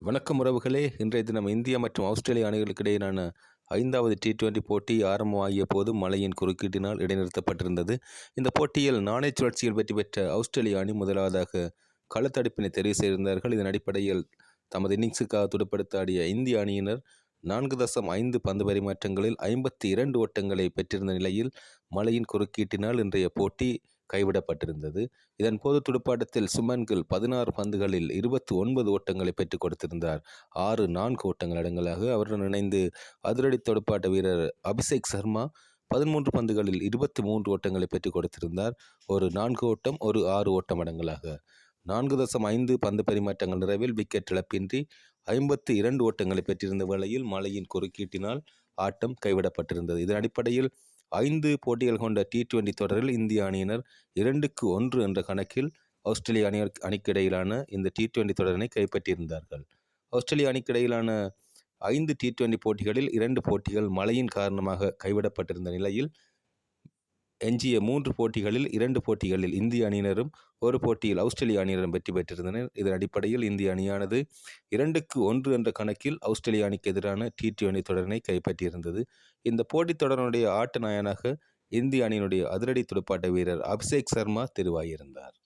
வணக்கம் உறவுகளே. இன்றைய தினம் இந்தியா மற்றும் ஆஸ்திரேலிய அணிகளுக்கு இடையிலான 5வது T20 போட்டி ஆரம்பமாகிய போது மழையின் குறுக்கீட்டினால் இடைநிறுத்தப்பட்டிருந்தது. இந்த போட்டியில் நாணய சுழற்சியில் வெற்றி பெற்ற ஆஸ்திரேலிய அணி முதலாவதாக களத்தடுப்பினை தெரிவு செய்திருந்தார்கள். இதன் அடிப்படையில் தமது இன்னிங்ஸுக்காக துடுப்படுத்த ஆடிய இந்திய அணியினர் 4.5 பந்து பரிமாற்றங்களில் 52 ஓட்டங்களை பெற்றிருந்த நிலையில் மழையின் குறுக்கீட்டினால் இன்றைய போட்டி கைவிடப்பட்டிருந்தது. இதன்போது துடுப்பாட்டத்தில் சுமன் கில் 16 பந்துகளில் 29 ஓட்டங்களை பெற்றுக் கொடுத்திருந்தார். 6 ஓட்டங்கள் அடங்கலாக அவருடன் இணைந்து அதிரடி துடுப்பாட்ட வீரர் அபிஷேக் சர்மா 13 பந்துகளில் 23 ஓட்டங்களை பெற்றுக் கொடுத்திருந்தார். ஒரு 4 ஓட்டம், ஒரு 6 ஓட்டம் அடங்கலாக 4.5 பந்து பரிமாற்றங்கள் நிறைவில் விக்கெட் இழப்பின்றி 52 ஓட்டங்களை பெற்றிருந்த வேளையில் மழையின் குறுக்கீட்டினால் ஆட்டம் கைவிடப்பட்டிருந்தது. இதன் அடிப்படையில் 5 போட்டிகள் கொண்ட T20 தொடரில் இந்திய அணியினர் 2-1 என்ற கணக்கில் ஆஸ்திரேலிய அணிக்கு இடையிலான இந்த T20 தொடரினை கைப்பற்றியிருந்தார்கள். ஆஸ்திரேலிய அணிக்கு இடையிலான 5 T20 போட்டிகளில் 2 போட்டிகள் மழையின் காரணமாக கைவிடப்பட்டிருந்த நிலையில் எஞ்சிய 3 போட்டிகளில் 2 போட்டிகளில் இந்திய அணியினரும் ஒரு போட்டியில் ஆஸ்திரேலிய அணியினரும் வெற்றி பெற்றிருந்தனர். இதன் அடிப்படையில் இந்திய அணியானது 2-1 என்ற கணக்கில் ஆஸ்திரேலிய அணிக்கு எதிரான T20 தொடரினை கைப்பற்றியிருந்தது. இந்த போட்டித் தொடரினுடைய ஆட்ட நாயகனாக இந்திய அணியினுடைய அதிரடி துடுப்பாட்ட வீரர் அபிஷேக் சர்மா தெரிவாகியிருந்தார்.